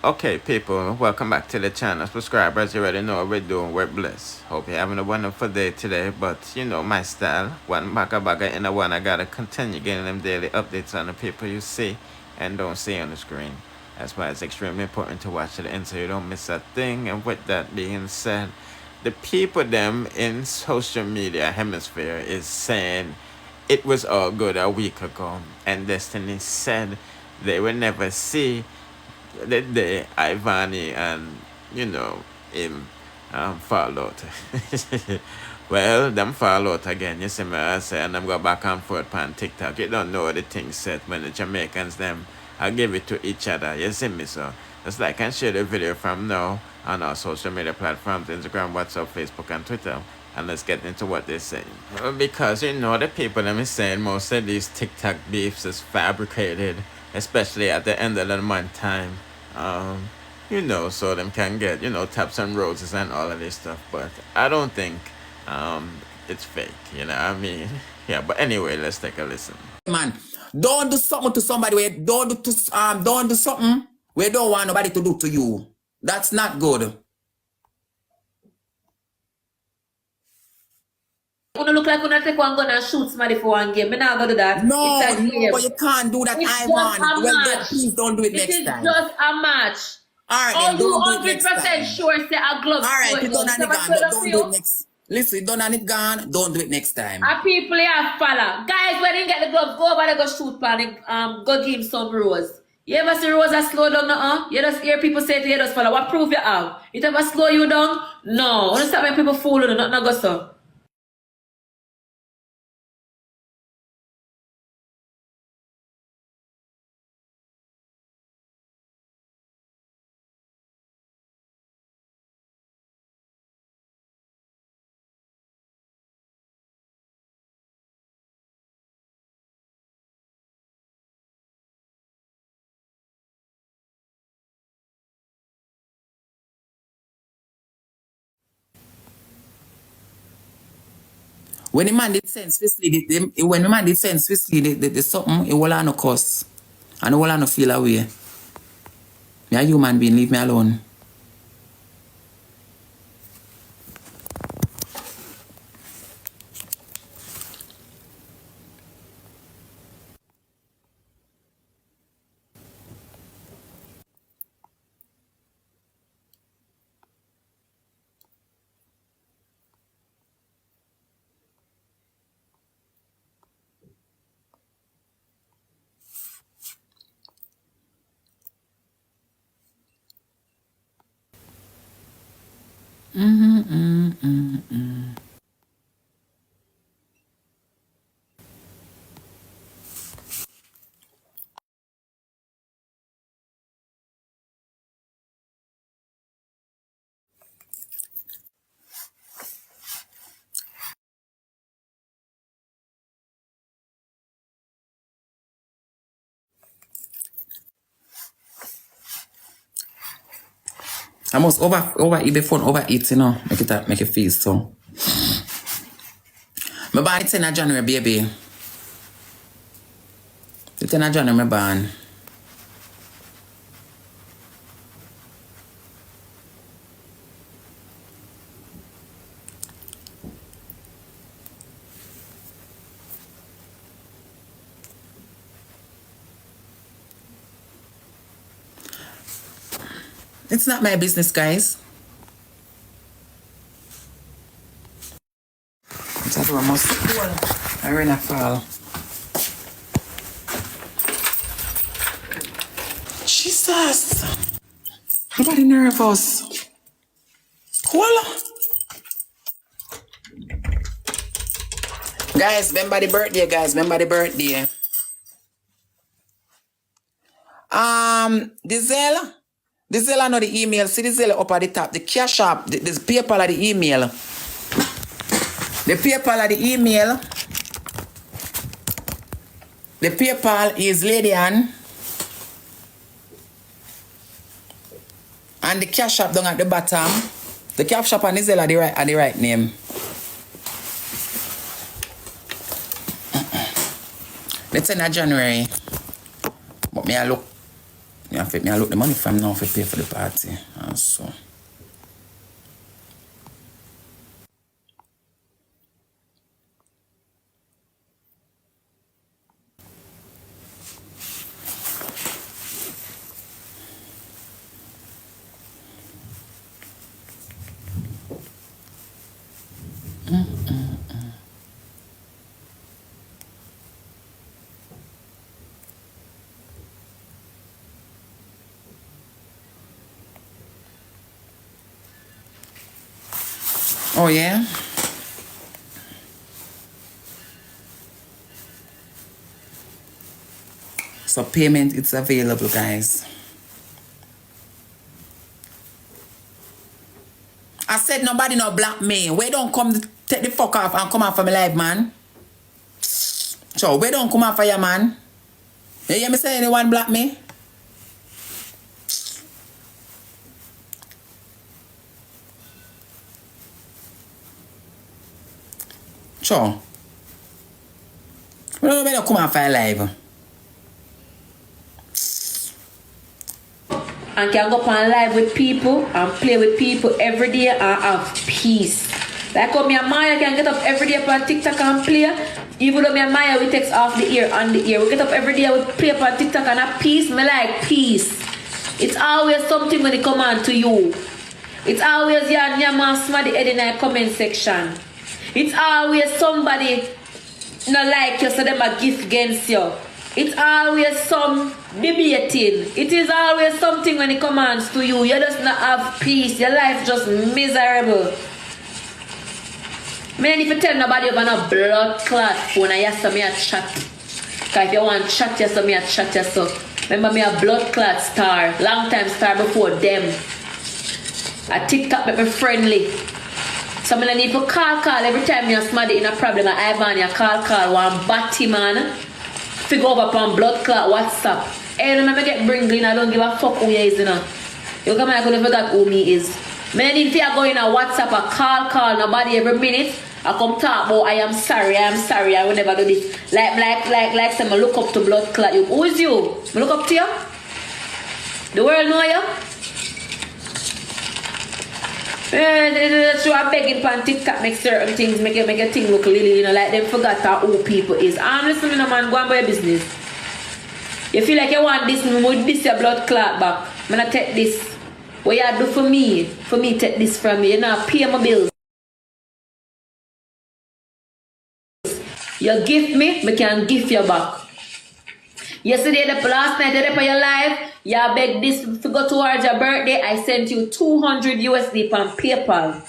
Okay, people, welcome back to the channel. Subscribers, you already know what we're doing. We're blessed. Hope you're having a wonderful day today. But you know my style. One bagga in a one. I gotta continue getting them daily updates on the people you see and don't see on the screen. That's why it's extremely important to watch to the end so you don't miss a thing. And with that being said, the people them in social media hemisphere is saying it was all good a week ago, and Destiny said they will never see the day Ivany and him fall out. Well, them fall out again. You see me I say, and them go back and forth on TikTok. You don't know what the thing said when the Jamaicans them I give it to each other. You see me so. Just like and share the video from now on our social media platforms, Instagram, WhatsApp, Facebook, and Twitter. And let's get into what they're saying. Well, because the people them is saying most of these TikTok beefs is fabricated, especially at the end of the month time. So them can get, taps and roses and all of this stuff. But I don't think it's fake, what I mean? Yeah, but anyway, let's take a listen. Man, don't do something to somebody where don't do something where don't want nobody to do to you. That's not good. You look like you're take one gun and shoot somebody for one game. I'm not gonna do that. No, but you can't do that, it's Ivan. Well, please don't do it next time. It is just a match. All right, then, don't do it next 100% time. sure say a glove. All right, you done and it gone, but don't do it next. Listen, you done and it gone, don't do it next time. A people have follow. Guys, when you get the glove, go over there, go shoot pan, go give him some rose. You ever see rose that slow down now? You just hear people say to you, just follow. What proof you have? It ever slow you down? No. Understand when people fool you, not go so. When the man did sense, when the man did sense, the something, it will no cuss. And it will no feel away. Me a human being, leave me alone. I must overeat before overeat, make it feel so. My born 10th of January, baby. The 10th of January, my born. It's not my business, guys. That one must fall. I ran a fall. Jesus. Nobody nervous. Voila. Guys, remember the birthday, guys. Remember the birthday. The Zelle I know the email. See the Zelle up at the top. The cash app, the PayPal of the email. The PayPal of the email. The PayPal is Lady Ann. And the cash app down at the bottom. The cash app and the Zelle are the right name. The 10th of January. But me I look Me have to look the money from now to pay for the party. And so. Oh yeah? So payment it's available, guys. I said nobody no block me. We don't come take the fuck off and come out for my life, man. So we don't come out for you, man. You hear me say anyone block me? Sure. We don't come out for your life. And can go on live with people and play with people every day and have peace. Like how me and Maya can get up every day on TikTok and play. Even though me and Maya we text off the ear on the ear. We get up every day we play on TikTok and have peace. Me like peace. It's always something when it come on to you. It's always your man somebody head in the comment section. It's always somebody not like you so them a gift against you. It's always some debating. It is always something when it comes to you. You just not have peace. Your life just miserable. Man, if you tell nobody you're a blood clot phone, I ask me a chat. Because if you want chat, you me a chat yourself. Remember me a blood clot star. Long time star before them. A TikTok make me friendly. So I need to call every time you're somebody in a problem. Ivany, you call one batty man. Figure over upon blood clot WhatsApp. Hey, remember get bringing, I don't give a fuck who you is, you know. You come here, I could forget who me is. Man, if you are going on WhatsApp, I call nobody every minute. I come talk about I am sorry, I will never do this. Like some look up to blood clot. You who is you? I look up to you? The world know you? So I'm begging for TikTok make certain things, make a thing look lily, you know, like them forgot who people is. I'm listening, man, go on by your business. You feel like you want this, with this your blood clot back. I'm gonna take this. What you do for me take this from me. You know, pay my bills. You gift me, I can gift you back. Yesterday, the last night, for your life, you beg this to go towards your birthday. I sent you 200 USD from PayPal.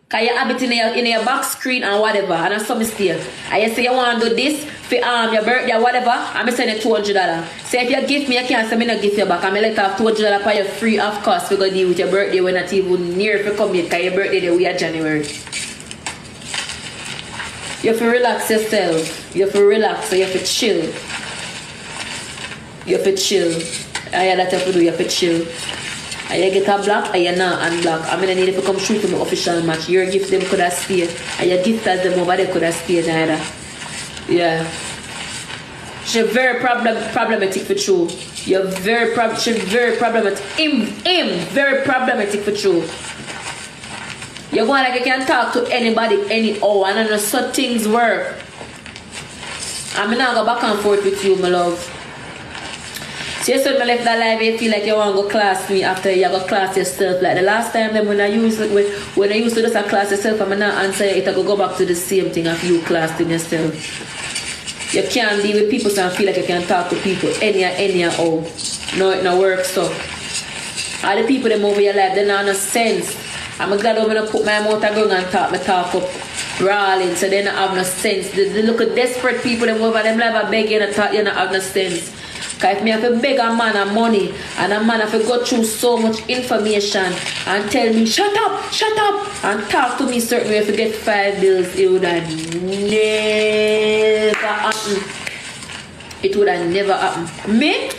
Because you have it in your back screen and whatever. And I saw me still. And you say you want to do this for your birthday or whatever. I'm going to send you $200. So if you give me, you can't send me no gift you back. I'm going to let you $200 for your free of course. We're going to deal with your birthday when not even near if you come here. Because your birthday the way of January. You have to relax yourself. You have to relax. So you have to chill. You have to chill. I that you have to do, you have to chill. And you get a block, and you're not unblock. I mean, I need to come shoot to my official match. Your gift them could have stayed. And your gift as them over there could have stayed either. Yeah. She's very problematic for true. You're she's very problematic. Him, very problematic for true. You're going like you can talk to anybody, anyhow, and I know so things work. I'm not go back and forth with you, my love. So you said I left that live, you feel like you want to go class me after you go class yourself. Like the last time then when I used to just a class yourself, I'm not answer it, I go back to the same thing of you classing yourself. You can't deal with people so I feel like you can talk to people anyhow. No, it no works so. All the people that over your life, they don't have no sense. I'm glad I'm going to put my mouth going and talk up brawling so they don't have no sense. They look at desperate people that over them life are begging and talk, you don't have no sense. Because if me have to beg a man of money and a man have to go through so much information and tell me shut up and talk to me certain way if you get 5 bills, it would have never happen. It would have never happened. Me?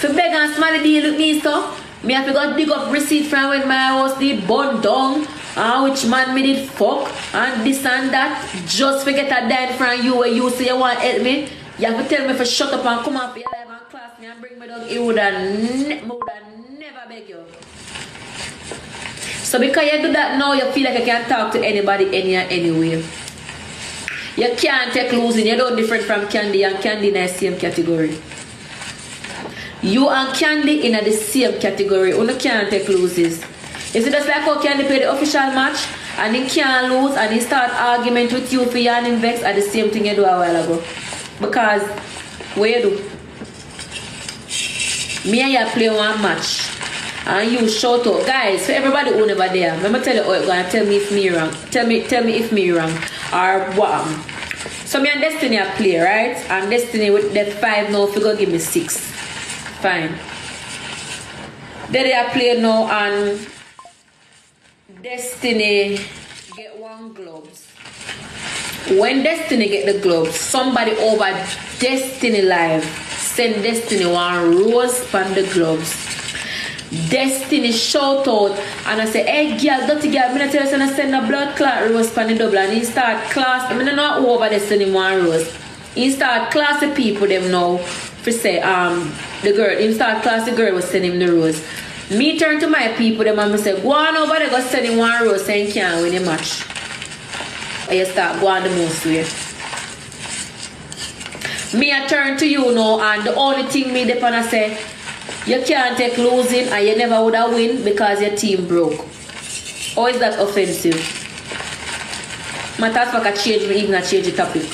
To beg and smile deal with me so me have to go dig up receipt from when my house did burn down and which man me did fuck and this and that just forget a dime from you where you say you want to help me. You have to tell me for shut up and come up your live and class me and bring me down. It would have never beg you. So because you do that now, you feel like you can talk to anybody anywhere. You can't take losing. You're not different from Candy, and Candy in the same category. You and Candy in the same category. You can't take loses. Is it just like how Candy play the official match and he can't lose and he start argument with you for your vex at the same thing you do a while ago? Because what you do? Me and you play one match and you shout out. Guys, for everybody who never there, let me tell you how it's gonna tell me if me wrong. Tell me if me wrong or what. So me and Destiny I play, right? And Destiny with that 5 now if you go give me 6. Fine. Then I play now and Destiny get 1 gloves. When Destiny get the gloves, somebody over Destiny live send Destiny 1 rose from the gloves. Destiny shout out and I say, hey girl, dirty girl, I'm gonna tell you I send a blood clot rose from the double, and he start class. I mean not over Destiny 1 rose. He start class the people them now for say the girl. He start class the girl was sending him the rose. Me turn to my people them and I say, go on over there, go send him 1 rose saying can't win a match. And you start going the most way. Me I turn to you now and the only thing me depend I say, you can't take losing and you never would have win because your team broke. Or is that offensive? My task I change me even I change the topic.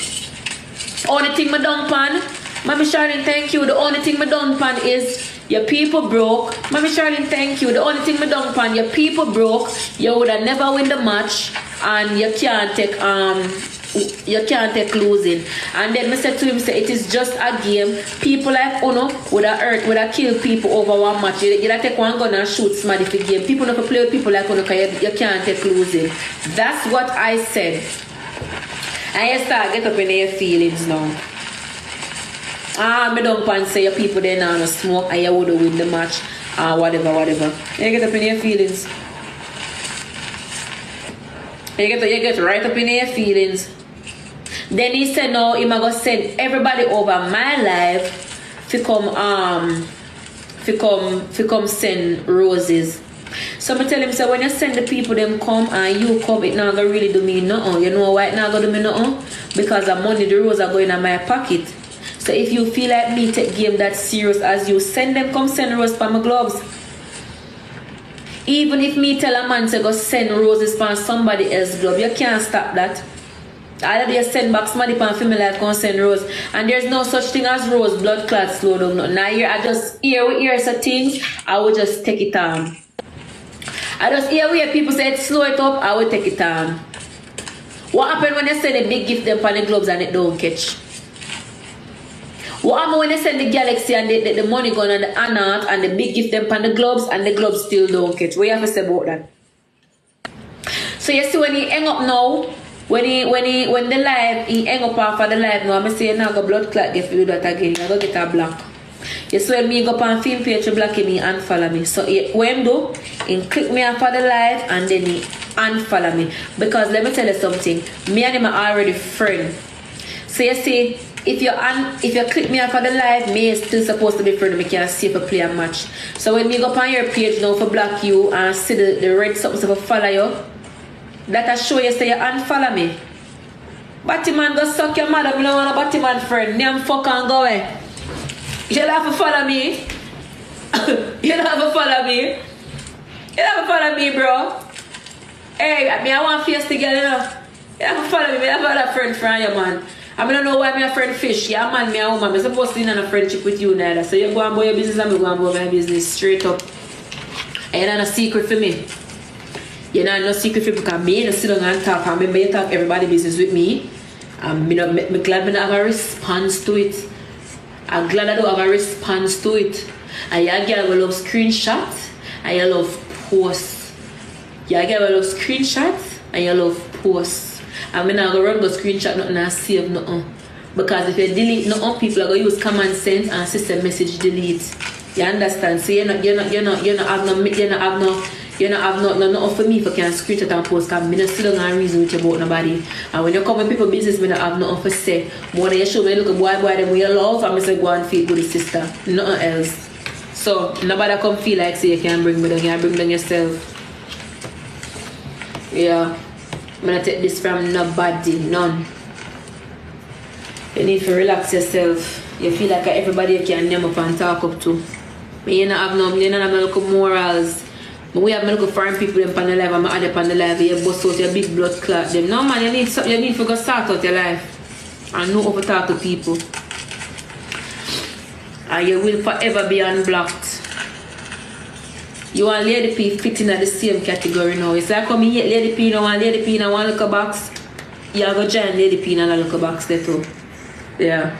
Only thing me done pan, Mommy Charlene, thank you. The only thing me done pan is your people broke. Mommy Charlene, thank you. The only thing me done pan, your people broke. You would have never win the match and you can't take losing. And then I said to him, say it is just a game. People like Uno would have killed people over 1 match. You take 1 gun and shoot somebody for game. People don't play with people like Uno because you can't take losing. That's what I said. And you start get up in your feelings now. Me don't pan say your people there now no smoke and you would win the match whatever. You get up in your feelings. You get right up in your feelings. Then he said no, he might go send everybody over my life to come send roses. So I tell him, so when you send the people them come and you come, it not gonna really do me nothing. You know why it not gonna do me nothing? Because the money, the roses are going in my pocket. So if you feel like me take game that serious as you, send them come send roses for my gloves. Even if me tell a man to go send roses for somebody else's glove, you can't stop that. Either you send back somebody for family life come send rose. And there's no such thing as rose, blood clot, slow down. Now here I just hear some things, I will just take it on. I just hear where people say slow it up, I will take it on. What happened when you send a big gift them for the gloves and it don't catch? What happened when you send the Galaxy and the money gun and the Anart and the big gift them for the gloves and the gloves still don't catch? What you have to say about that? So you see when he hang up now, when the live, he hang up off of the live now, I'm saying now go blood clot if you do that again, I go get a block. You see when me go up on film page to block me and follow me. So what him do, he click me off of the live and then he unfollow me. Because let me tell you something, me and him are already friends. So you see, if you click me off of the live, me is still supposed to be friend, me can see if I play a match. So when me go up on your page now for block you and see the red something for follow you, that I show you say you unfollow me. Batman go suck your mother, me don't want a Batman friend. Name fuck and go away. You don't have to follow me. You don't have to follow me. You don't have to follow me, bro. Hey, I want face together, you know. You don't have to follow me. I have a friend from you, man. I don't know why me a friend fish. Yeah, man, me a woman. I'm supposed to be in a friendship with you neither. So you go and buy your business and me go and buy my business straight up. And you're not a secret for me. You're not no secret for me because me don't sit down and talk. I remember you talk everybody business with me. I'm glad I don't have a response to it. I'm glad I don't have a response to it. And your girl will love screenshots and you love posts. Your girl will love screenshots and you love posts. I'm not going to run the screenshot nothing and save nothing. Because if you delete nothing, people are going to use common sense and system message delete. You understand? So you You don't have nothing for me if you can screenshot and post, because I don't sit down and reason with you about nobody. And when you come with people business, I don't have nothing for say. More than you show me, look at boy, them we love, and I say, go and feel good, sister. Nothing else. So, nobody come feel like say you can bring me down, you can bring down yourself. Yeah. I'm gonna take this from nobody, none. You need to relax yourself. You feel like everybody you can name up and talk up to. But you don't have no little morals. But we have little foreign people them on the life and I add up on the life. You bust out your big blood clot them. No man, you need to go start out your life. And know how to talk to people. And you will forever be unblocked. You want Lady P fit in the same category now. It's like come here, Lady P now and Lady P in one little box. You have a giant Lady P in a little box there too. Yeah.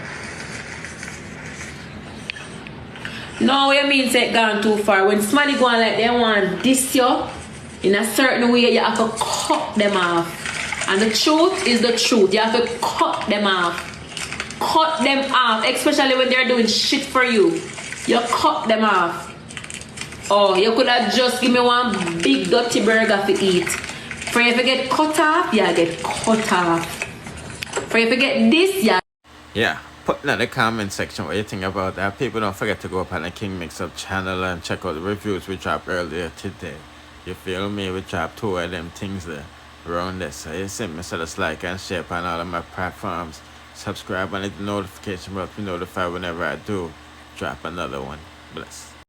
No, you mean say gone too far. When somebody go on like they want this you, in a certain way you have to cut them off. And the truth is the truth. You have to cut them off. Cut them off. Especially when they're doing shit for you. You cut them off. Oh, you could have just give me one big dirty burger to eat. For you to get cut off, you get cut off. For you to get this, Yeah, put in the comment section what you think about that. People, don't forget to go up on the King Mix Up channel and check out the reviews we dropped earlier today. You feel me? We dropped 2 of them things there around this. So you see me, so just like and share on all of my platforms. Subscribe and hit the notification bell to be notified whenever I do drop another one. Bless.